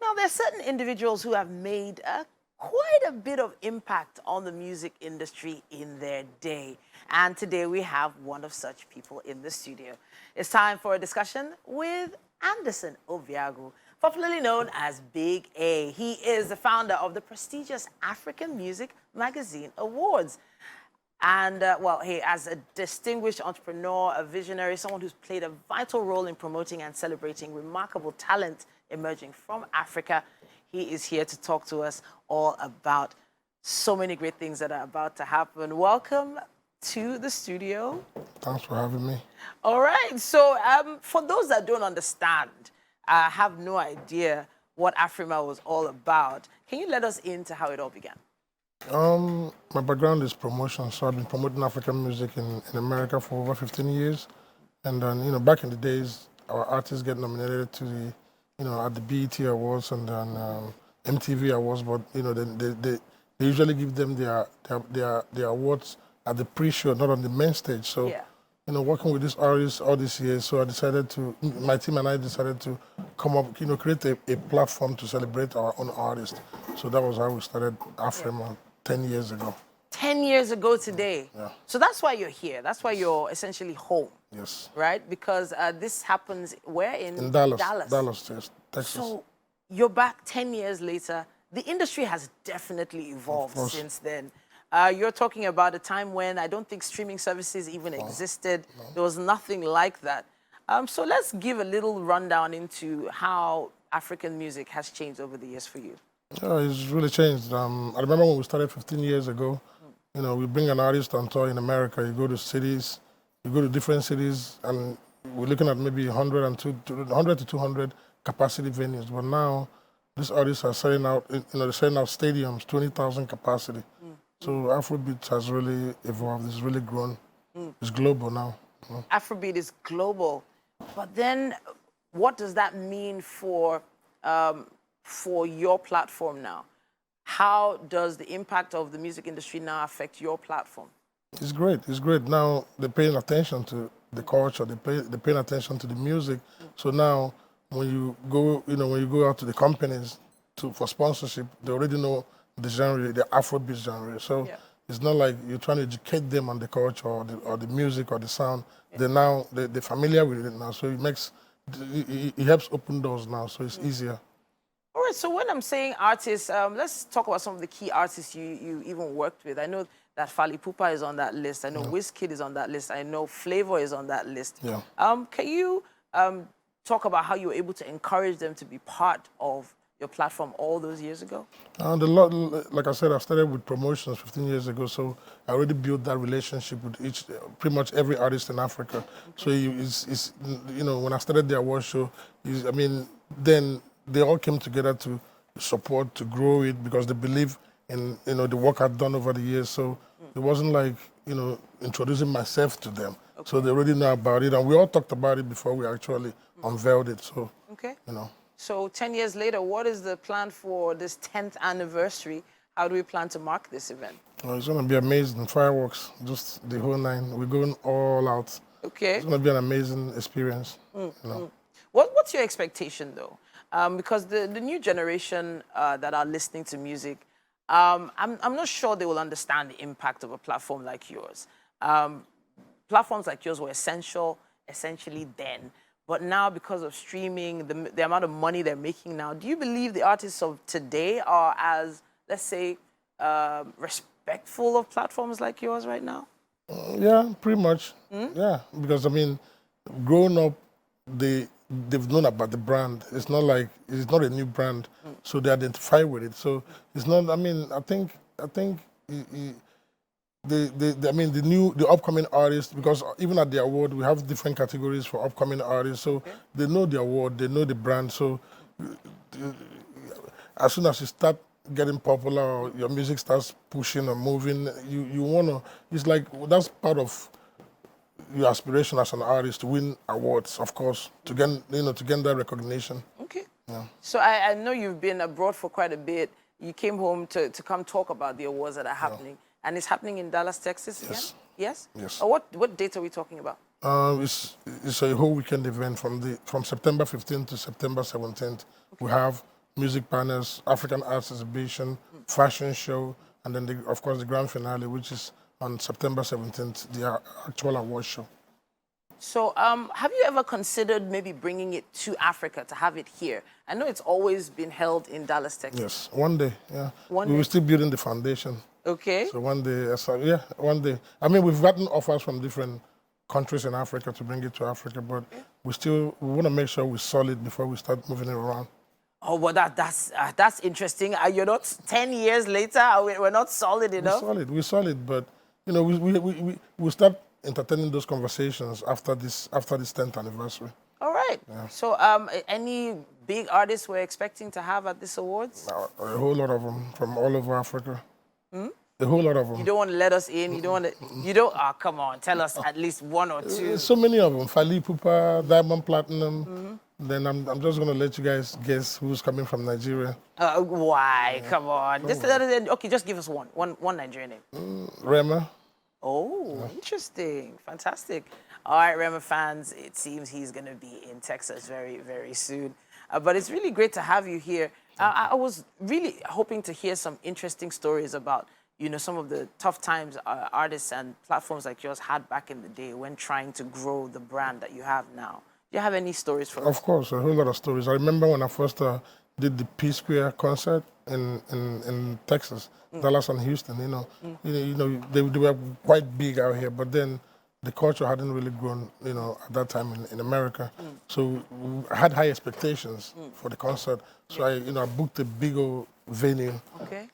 Now, there are certain individuals who have made quite a bit of impact on the music industry in their day. And today we have one of such people in the studio. It's time for a discussion with Anderson Obiagwu, popularly known as Big A. He is the founder of the prestigious African Music Magazine Awards. And, well, he, as a distinguished entrepreneur, a visionary, someone who's played a vital role in promoting and celebrating remarkable talent emerging from Africa, he is here to talk to us all about so many great things that are about to happen. Welcome to the studio. Thanks for having me. All right. So for those that don't understand, have no idea what AFRIMMA was all about, can you let us into how it all began? My background is promotion, so I've been promoting African music in America for over 15 years. And then, back in the days, our artists get nominated to the, at the BET Awards and then MTV Awards, but, they usually give them their awards at the pre-show, not on the main stage. So, Yeah. Working with these artists all these years, so I decided to, my team and I decided to come up, create a platform to celebrate our own artists. So that was how we started AFRIMMA 10 years ago. 10 years ago today. Yeah. So that's why you're here. That's why you're essentially home. Yes. Right? Because this happens where? In Dallas. Dallas, yes, Texas. So you're back 10 years later. The industry has definitely evolved since then. You're talking about a time when I don't think streaming services even existed. No. There was nothing like that. So let's give a little rundown into how African music has changed over the years for you. Yeah, it's really changed. I remember when we started 15 years ago, we bring an artist on tour in America. You go to cities, you go to different cities, and we're looking at maybe 100 to 200 capacity venues. But now, these artists are selling out, they're selling out stadiums, 20,000 capacity. So Afrobeat has really evolved. It's really grown. It's global now. Afrobeat is global. But then what does that mean for your platform now? How does the impact of the music industry now affect your platform? It's great. It's great. Now they're paying attention to the culture. They're paying attention to the music. So now when you go out to the companies for sponsorship, they already know the genre, the Afrobeat genre. So it's not like you're trying to educate them on the culture or the music or the sound. Yeah. They're familiar with it now. So it helps open doors now. So it's easier. All right, so when I'm saying artists, let's talk about some of the key artists you even worked with. I know that Fally Ipupa is on that list. I know Wizkid is on that list. I know Flavor is on that list. Yeah. Can you talk about how you were able to encourage them to be part of your platform all those years ago? Like I said, I started with promotions 15 years ago, so I already built that relationship with pretty much every artist in Africa. Okay. So when I started the award show, then they all came together to support, to grow it, because they believe in the work I've done over the years. So it wasn't like introducing myself to them. Okay. So they already know about it, and we all talked about it before we actually unveiled it. So So 10 years later, what is the plan for this 10th anniversary? How do we plan to mark this event? Well, it's going to be amazing. Fireworks, just the whole nine. We're going all out. Okay. It's going to be an amazing experience. What's your expectation, though? Because the new generation that are listening to music, I'm not sure they will understand the impact of a platform like yours. Platforms like yours were essentially then. But now, because of streaming, the amount of money they're making now, do you believe the artists of today are as, let's say, respectful of platforms like yours right now? Yeah, pretty much. Yeah, because, growing up, they've known about the brand. It's not like, it's not a new brand, so they identify with it. So it's not, I think the upcoming artists, because even at the award, we have different categories for upcoming artists. So they know the award, they know the brand. So as soon as you start getting popular, or your music starts pushing or moving, you want to, it's like, that's part of your aspiration as an artist, to win awards, of course, to get that recognition. Okay. Yeah. So I know you've been abroad for quite a bit. You came home to come talk about the awards that are happening. Yeah. And it's happening in Dallas, Texas again? Yes? Yes. What date are we talking about? It's a whole weekend event from September 15th to September 17th. Okay. We have music panels, African Arts Exhibition, fashion show, and then, of course, the grand finale, which is on September 17th, the actual award show. So have you ever considered maybe bringing it to Africa to have it here? I know it's always been held in Dallas, Texas. Yes, one day, yeah. One we day. were still building the foundation. Okay. So one day, yeah, one day. I mean, we've gotten offers from different countries in Africa to bring it to Africa, but we want to make sure we're solid before we start moving it around. Oh, well, that's interesting. You're not 10 years later. We're not solid enough. We're solid, but you know, we start entertaining those conversations after this 10th anniversary. All right. Yeah. So, any big artists we're expecting to have at this awards? A whole lot of them from all over Africa. A whole lot of them. You don't want to let us in. You don't want to. You don't. Oh, come on. Tell us at least one or two. So many of them. Fali Pupa, Diamond Platinum. Then I'm just going to let you guys guess who's coming from Nigeria. Why? Yeah. Come on. Okay, just give us one Nigerian name. Rema. Oh, interesting. Fantastic. All right, Rema fans, it seems he's going to be in Texas very, very soon. But it's really great to have you here. I was really hoping to hear some interesting stories about, you know, some of the tough times artists and platforms like yours had back in the day when trying to grow the brand that you have now. Do you have any stories for us? Of course, a whole lot of stories. I remember when I first did the P Square concert in Texas, Dallas and Houston. They were quite big out here, but then the culture hadn't really grown, at that time in America. So I had high expectations for the concert. So I booked a big old venue,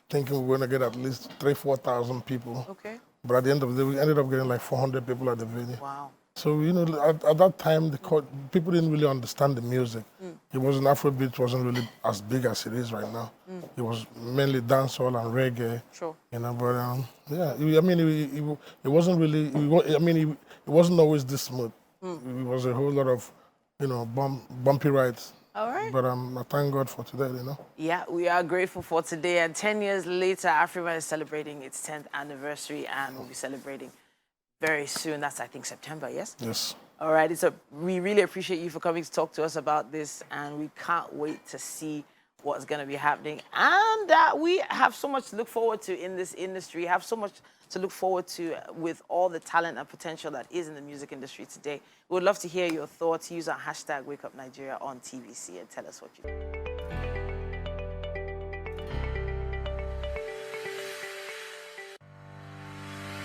thinking we were going to get at least 3,000-4,000 people. Okay. But at the end of the day, we ended up getting like 400 people at the venue. Wow. So, at that time, people didn't really understand the music. It wasn't Afrobeat, wasn't really as big as it is right now. It was mainly dancehall and reggae. Sure. But yeah, I mean, it wasn't really, it wasn't always this smooth. It was a whole lot of, bumpy rides. All right. But I thank God for today, Yeah, we are grateful for today. And 10 years later, AFRIMMA is celebrating its 10th anniversary, and we'll be celebrating very soon. That's, I think, September, yes? Yes. All right. We really appreciate you for coming to talk to us about this, and we can't wait to see what's going to be happening. And we have so much to look forward to in this industry, have so much to look forward to with all the talent and potential that is in the music industry today. We would love to hear your thoughts. Use our hashtag WakeUpNigeria on TVC and tell us what you think.